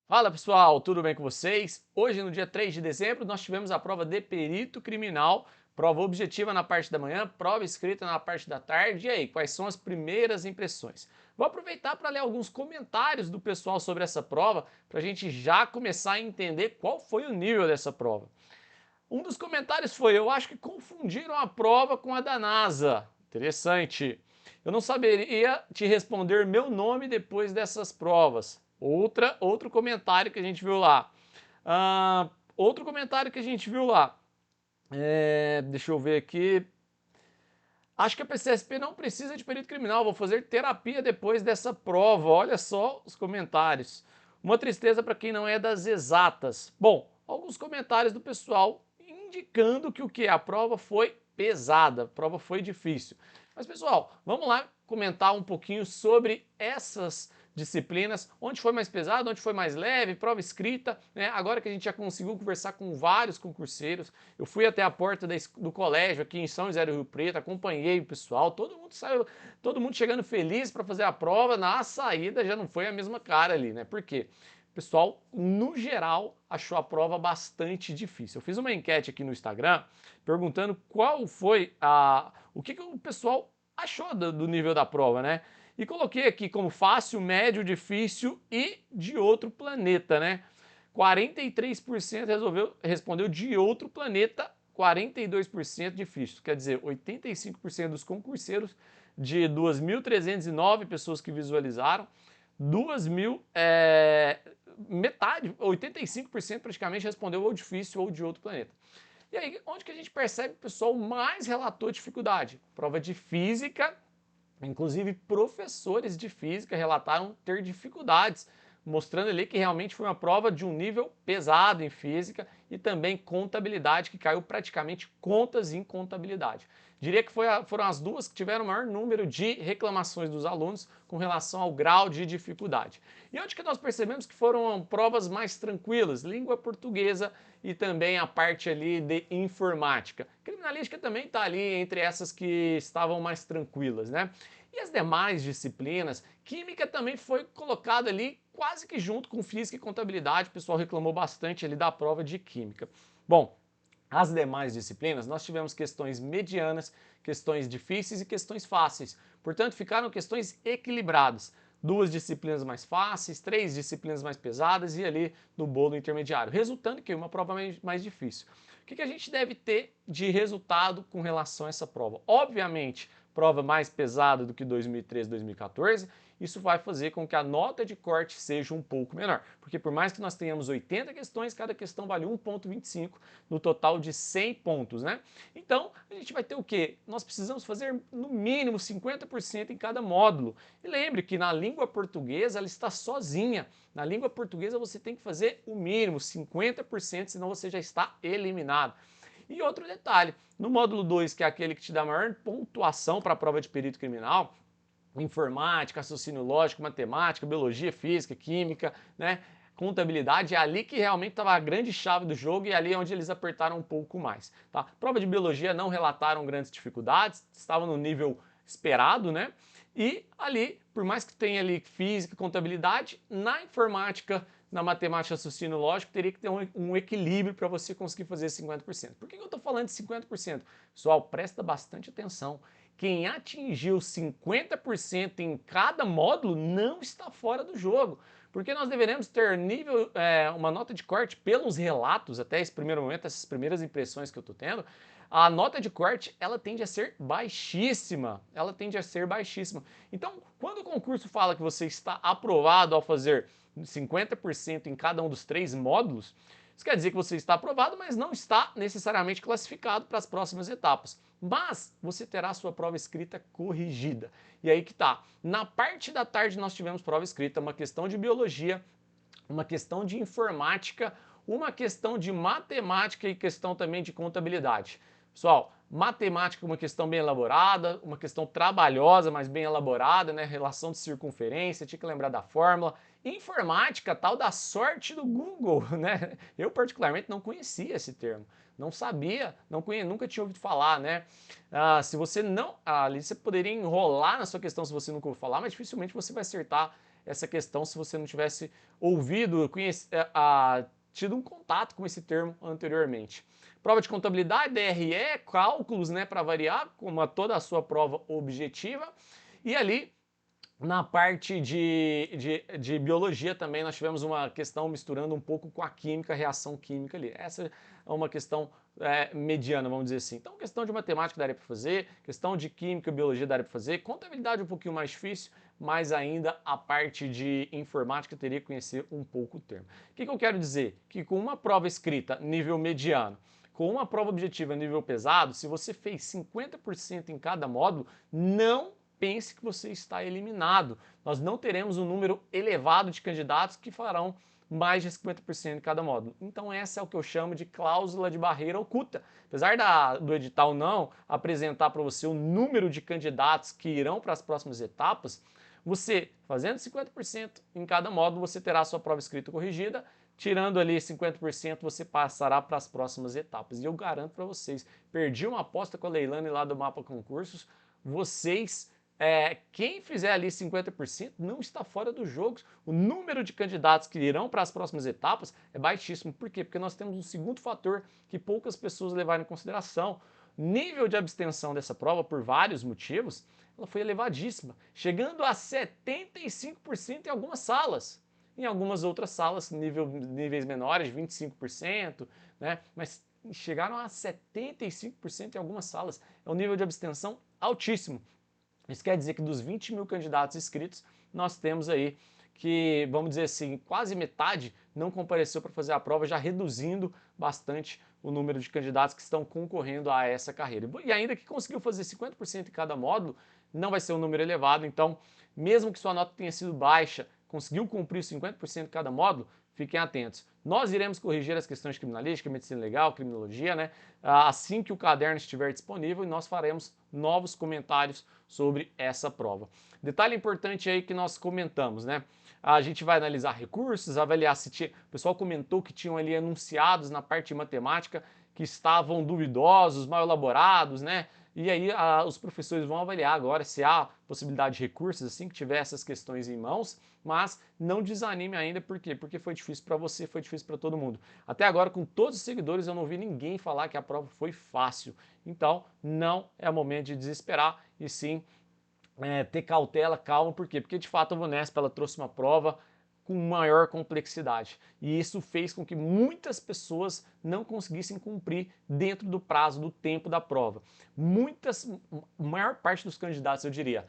Fala pessoal, tudo bem com vocês? Hoje, no dia 3 de dezembro, nós tivemos a prova de perito criminal, prova objetiva na parte da manhã, prova escrita na parte da tarde. E aí, quais são as primeiras impressões? Vou aproveitar para ler alguns comentários do pessoal sobre essa prova, para a gente já começar a entender qual foi o nível dessa prova. Um dos comentários foi: eu acho que confundiram a prova com a da NASA. Interessante. Eu não saberia te responder meu nome depois dessas provas. Outro comentário que a gente viu lá. Outro comentário que a gente viu lá. Deixa eu ver aqui. Acho que a PCSP não precisa de perito criminal, vou fazer terapia depois dessa prova. Olha só os comentários. Uma tristeza para quem não é das exatas. Bom, alguns comentários do pessoal indicando que o que? A prova foi pesada, a prova foi difícil. Mas pessoal, vamos lá comentar um pouquinho sobre essas disciplinas, onde foi mais pesado, onde foi mais leve, prova escrita, né? Agora que a gente já conseguiu conversar com vários concurseiros, eu fui até a porta do colégio aqui em São José do Rio Preto, acompanhei o pessoal, todo mundo saiu, todo mundo chegando feliz para fazer a prova. Na saída já não foi a mesma cara ali, né? Por quê? O pessoal, no geral, achou a prova bastante difícil. Eu fiz uma enquete aqui no Instagram perguntando qual foi o que o pessoal achou do nível da prova, né? E coloquei aqui como fácil, médio, difícil e de outro planeta, né? 43% respondeu de outro planeta, 42% difícil. Quer dizer, 85% dos concurseiros de 2.309 pessoas que visualizaram, 2.000, metade, 85% praticamente respondeu ou difícil ou de outro planeta. E aí, onde que a gente percebe que o pessoal mais relatou dificuldade? Prova de física. Inclusive, professores de física relataram ter dificuldades, mostrando ali que realmente foi uma prova de um nível pesado em física, e também contabilidade, que caiu praticamente contas em contabilidade. Diria que foram as duas que tiveram o maior número de reclamações dos alunos com relação ao grau de dificuldade. E onde que nós percebemos que foram provas mais tranquilas? Língua portuguesa e também a parte ali de informática. Criminalística também está ali entre essas que estavam mais tranquilas, né? E as demais disciplinas, química também foi colocada ali quase que junto com física e contabilidade. O pessoal reclamou bastante ali da prova de química. Bom, as demais disciplinas, nós tivemos questões medianas, questões difíceis e questões fáceis. Portanto, ficaram questões equilibradas. Duas disciplinas mais fáceis, três disciplinas mais pesadas e ali no bolo intermediário, resultando que uma prova mais difícil. O que a gente deve ter de resultado com relação a essa prova? Obviamente, prova mais pesada do que 2013, 2014, isso vai fazer com que a nota de corte seja um pouco menor. Porque por mais que nós tenhamos 80 questões, cada questão vale 1,25 no total de 100 pontos, né? Então, a gente vai ter o quê? Nós precisamos fazer no mínimo 50% em cada módulo. E lembre que na língua portuguesa ela está sozinha. Na língua portuguesa você tem que fazer o mínimo 50%, senão você já está eliminado. E outro detalhe, no módulo 2, que é aquele que te dá maior pontuação para a prova de perito criminal, informática, raciocínio lógico, matemática, biologia, física, química, né? Contabilidade, é ali que realmente estava a grande chave do jogo e ali é onde eles apertaram um pouco mais, tá? Prova de biologia não relataram grandes dificuldades, estavam no nível esperado, né? E ali, por mais que tenha ali física, contabilidade, na informática, na matemática, raciocínio lógico, teria que ter um equilíbrio para você conseguir fazer 50%. Por que eu estou falando de 50%? Pessoal, presta bastante atenção. Quem atingiu 50% em cada módulo não está fora do jogo, porque nós deveremos ter uma nota de corte pelos relatos, até esse primeiro momento, essas primeiras impressões que eu estou tendo, a nota de corte ela tende a ser baixíssima, Então, quando o concurso fala que você está aprovado ao fazer 50% em cada um dos 3 módulos, isso quer dizer que você está aprovado, mas não está necessariamente classificado para as próximas etapas. Mas você terá sua prova escrita corrigida. E aí que tá. Na parte da tarde nós tivemos prova escrita, uma questão de biologia, uma questão de informática, uma questão de matemática e questão também de contabilidade. Pessoal, matemática é uma questão bem elaborada, uma questão trabalhosa, mas bem elaborada, né? Relação de circunferência, tinha que lembrar da fórmula. Informática, tal da sorte do Google, né? Eu particularmente não conhecia esse termo, não sabia, nunca tinha ouvido falar, né? Se você não, ali você poderia enrolar na sua questão se você nunca ouviu falar, mas dificilmente você vai acertar essa questão se você não tivesse ouvido, tido um contato com esse termo anteriormente. Prova de contabilidade, DRE, cálculos, né, para variar, como toda a sua prova objetiva. E ali, na parte de biologia também, nós tivemos uma questão misturando um pouco com a química, a reação química ali. Essa é uma questão mediana, vamos dizer assim. Então, questão de matemática daria para fazer, questão de química e biologia daria para fazer, contabilidade um pouquinho mais difícil, mas ainda a parte de informática teria que conhecer um pouco o termo. O que eu quero dizer? Que com uma prova escrita nível mediano, com uma prova objetiva nível pesado, se você fez 50% em cada módulo, não pense que você está eliminado. Nós não teremos um número elevado de candidatos que farão mais de 50% em cada módulo. Então essa é o que eu chamo de cláusula de barreira oculta. Apesar do edital não apresentar para você o número de candidatos que irão para as próximas etapas, você fazendo 50% em cada módulo, você terá a sua prova escrita corrigida. Tirando ali 50%, você passará para as próximas etapas. E eu garanto para vocês, perdi uma aposta com a Leilane lá do Mapa Concursos, vocês, quem fizer ali 50% não está fora do jogo. O número de candidatos que irão para as próximas etapas é baixíssimo. Por quê? Porque nós temos um segundo fator que poucas pessoas levaram em consideração. Nível de abstenção dessa prova, por vários motivos, ela foi elevadíssima, chegando a 75% em algumas salas. Em algumas outras salas, níveis menores, 25%, né? Mas chegaram a 75% em algumas salas. É um nível de abstenção altíssimo. Isso quer dizer que dos 20 mil candidatos inscritos, nós temos aí que, vamos dizer assim, quase metade não compareceu para fazer a prova, já reduzindo bastante o número de candidatos que estão concorrendo a essa carreira. E ainda que conseguiu fazer 50% em cada módulo, não vai ser um número elevado, então, mesmo que sua nota tenha sido baixa, conseguiu cumprir 50% em cada módulo, fiquem atentos. Nós iremos corrigir as questões de criminalística, medicina legal, criminologia, né? Assim que o caderno estiver disponível, e nós faremos novos comentários sobre essa prova. Detalhe importante aí que nós comentamos, né? A gente vai analisar recursos, avaliar se tinha... O pessoal comentou que tinham ali enunciados na parte de matemática que estavam duvidosos, mal elaborados, né? E aí os professores vão avaliar agora se há possibilidade de recursos assim que tiver essas questões em mãos, mas não desanime ainda, por quê? Porque foi difícil para você, foi difícil para todo mundo. Até agora, com todos os seguidores, eu não vi ninguém falar que a prova foi fácil. Então, não é momento de desesperar, e sim ter cautela, calma, por quê? Porque de fato a VUNESP ela trouxe uma prova com maior complexidade. E isso fez com que muitas pessoas não conseguissem cumprir dentro do prazo, do tempo da prova. Maior parte dos candidatos, eu diria,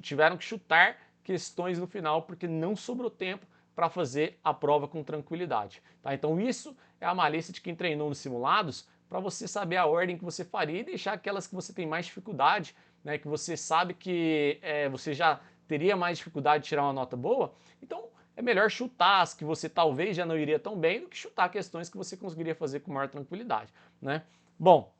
tiveram que chutar questões no final porque não sobrou tempo para fazer a prova com tranquilidade. Tá? Então isso é a malícia de quem treinou nos simulados para você saber a ordem que você faria e deixar aquelas que você tem mais dificuldade, né, que você sabe que você já teria mais dificuldade de tirar uma nota boa, então é melhor chutar as que você talvez já não iria tão bem do que chutar questões que você conseguiria fazer com maior tranquilidade, né? Bom,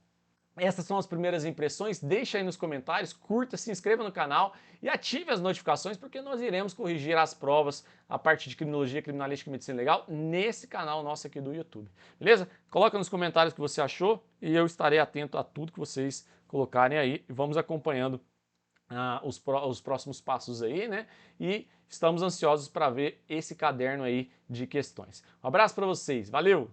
essas são as primeiras impressões, deixa aí nos comentários, curta, se inscreva no canal e ative as notificações porque nós iremos corrigir as provas, a parte de criminologia, criminalística e medicina legal nesse canal nosso aqui do YouTube, beleza? Coloca nos comentários o que você achou e eu estarei atento a tudo que vocês colocarem aí e vamos acompanhando os próximos passos aí, né? E estamos ansiosos para ver esse caderno aí de questões. Um abraço para vocês, valeu!